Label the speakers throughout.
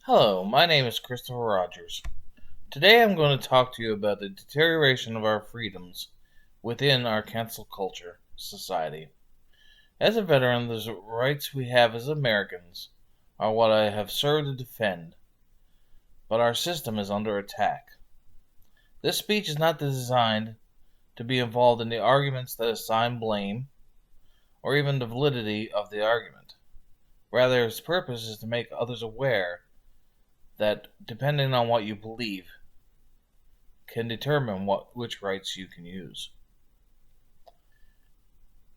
Speaker 1: Hello, my name is Christopher Rogers. Today I'm going to talk to you about the deterioration of our freedoms within our cancel culture society. As a veteran, the rights we have as Americans are what I have served to defend, but our system is under attack. This speech is not designed to be involved in the arguments that assign blame or even the validity of the argument. Rather, its purpose is to make others aware that, depending on what you believe, can determine which rights you can use.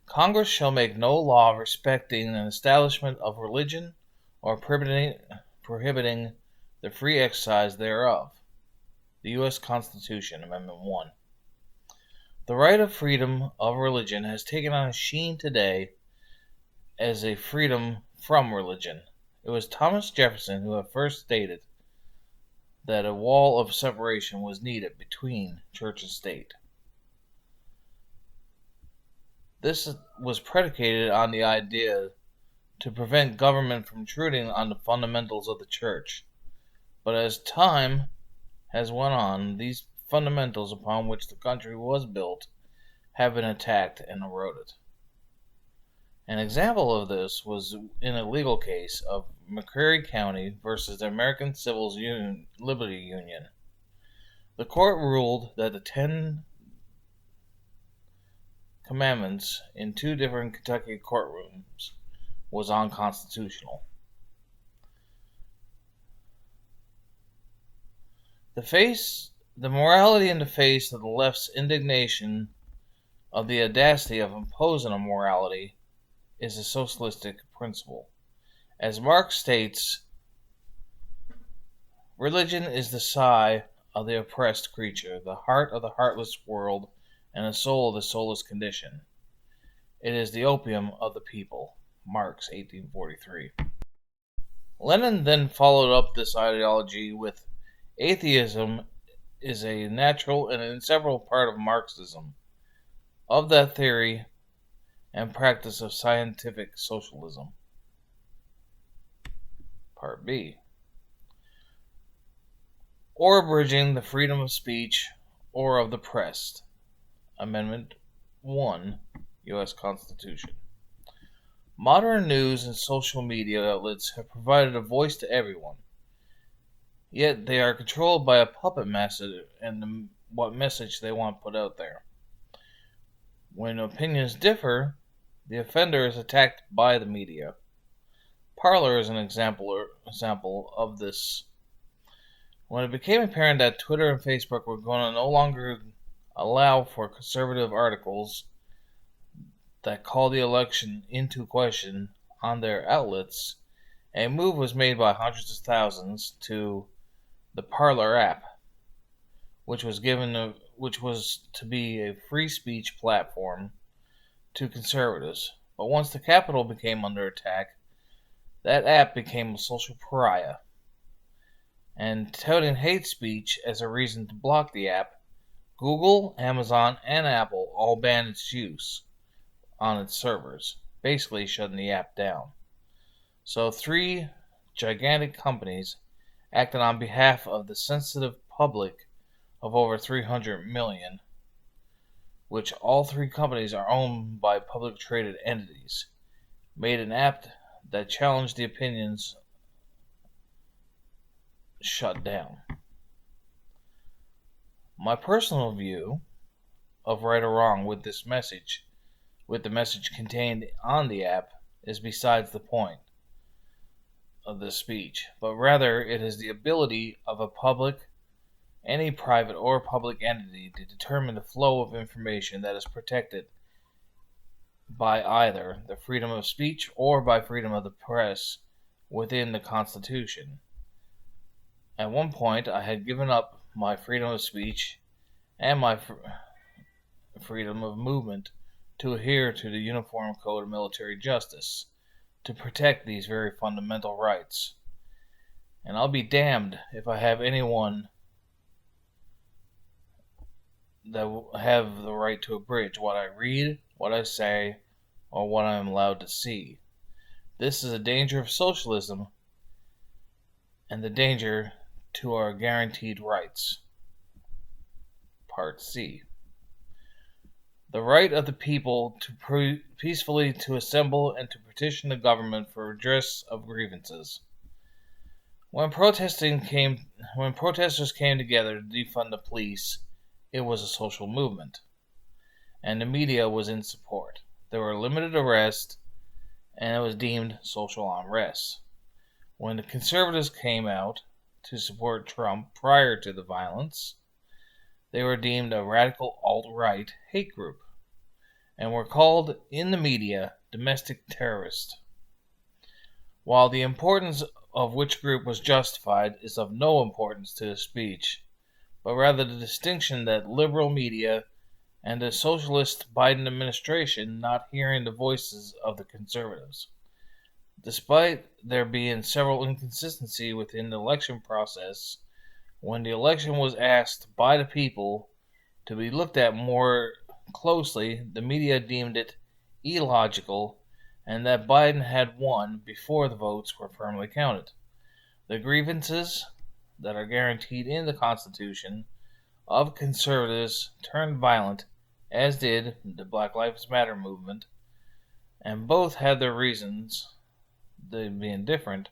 Speaker 1: Congress shall make no law respecting an establishment of religion or prohibiting the free exercise thereof. The U.S. Constitution, Amendment 1. The right of freedom of religion has taken on a sheen today as a freedom from religion. It was Thomas Jefferson who had first stated that a wall of separation was needed between church and state. This was predicated on the idea to prevent government from intruding on the fundamentals of the church. But as time has went on, these fundamentals upon which the country was built have been attacked and eroded. An example of this was in a legal case of McCreary County versus the American Civil Liberty Union. The court ruled that the 10 Commandments in two different Kentucky courtrooms was unconstitutional. The morality in the face of the left's indignation of the audacity of imposing a morality is a socialistic principle. As Marx states, religion is the sigh of the oppressed creature, the heart of the heartless world, and the soul of the soulless condition. It is the opium of the people. Marx, 1843. Lenin then followed up this ideology with atheism is a natural and inseparable part of Marxism. Of that theory and practice of scientific socialism. Part B. Or abridging the freedom of speech or of the press. Amendment 1, U.S. Constitution. Modern news and social media outlets have provided a voice to everyone, yet they are controlled by a puppet master and what message they want put out there. When opinions differ, the offender is attacked by the media. Parler is an example of this. When it became apparent that Twitter and Facebook were going to no longer allow for conservative articles that call the election into question on their outlets, a move was made by hundreds of thousands to the Parler app, which was to be a free speech platform to conservatives. But once the Capitol became under attack, that app became a social pariah. And touting hate speech as a reason to block the app, Google, Amazon, and Apple all banned its use on its servers, basically shutting the app down. So 3 gigantic companies acted on behalf of the sensitive public of over 300 million, which all 3 companies are owned by public traded entities, made an app that challenged the opinions shut down. My personal view of right or wrong with the message contained on the app, is besides the point of this speech, but rather it is the ability of any private or public entity to determine the flow of information that is protected by either the freedom of speech or by freedom of the press within the Constitution. At one point, I had given up my freedom of speech and my freedom of movement to adhere to the Uniform Code of Military Justice to protect these very fundamental rights. And I'll be damned if I have anyone that have the right to abridge what I read, what I say, or what I am allowed to see. This is a danger of socialism, and the danger to our guaranteed rights. Part C. The right of the people to peacefully to assemble and to petition the government for redress of grievances. When protesters came together to defund the police, it was a social movement, and the media was in support. There were limited arrests, and it was deemed social unrest. When the conservatives came out to support Trump prior to the violence, they were deemed a radical alt-right hate group and were called in the media domestic terrorists. While the importance of which group was justified is of no importance to the speech, but rather the distinction that liberal media and the socialist Biden administration not hearing the voices of the conservatives. Despite there being several inconsistencies within the election process, when the election was asked by the people to be looked at more closely, the media deemed it illogical and that Biden had won before the votes were firmly counted. The grievances that are guaranteed in the Constitution of conservatives turned violent, as did the Black Lives Matter movement, and both had their reasons, they being different,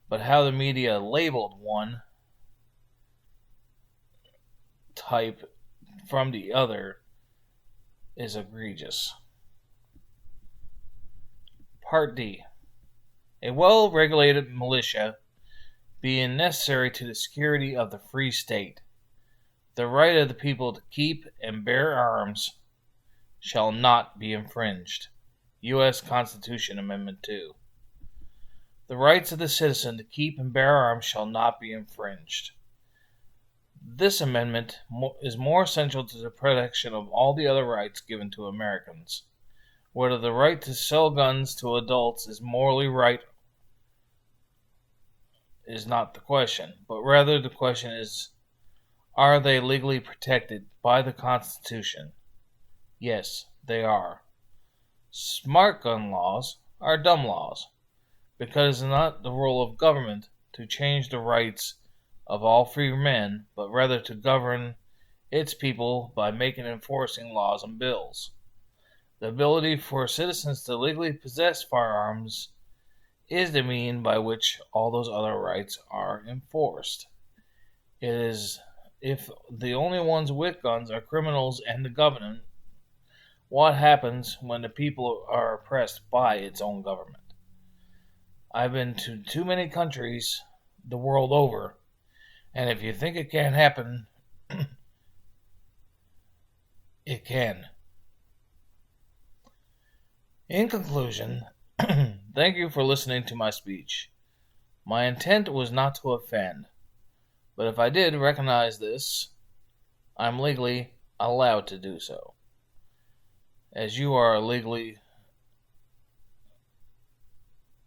Speaker 1: but how the media labeled one type from the other is egregious. Part D. A well-regulated militia being necessary to the security of the free state. The right of the people to keep and bear arms shall not be infringed. U.S. Constitution Amendment 2. The rights of the citizen to keep and bear arms shall not be infringed. This amendment is more essential to the protection of all the other rights given to Americans. Whether the right to sell guns to adults is morally right is not the question, but rather the question is, are they legally protected by the Constitution? Yes, they are. Smart gun laws are dumb laws, because it is not the role of government to change the rights of all free men, but rather to govern its people by making and enforcing laws and bills. The ability for citizens to legally possess firearms is the mean by which all those other rights are enforced. It is if the only ones with guns are criminals and the government, what happens when the people are oppressed by its own government? I've been to too many countries the world over, and if you think it can't happen, it can. In conclusion, thank you for listening to my speech. My intent was not to offend, but if I did recognize this, I'm legally allowed to do so, as you are legally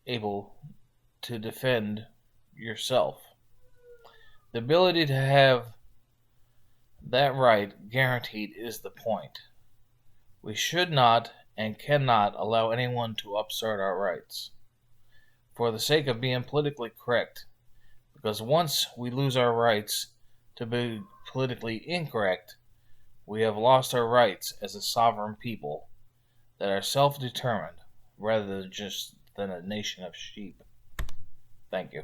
Speaker 1: able to defend yourself. The ability to have that right guaranteed is the point. We should not and cannot allow anyone to upstart our rights for the sake of being politically correct, because once we lose our rights to be politically incorrect, we have lost our rights as a sovereign people that are self-determined rather than a nation of sheep. Thank you.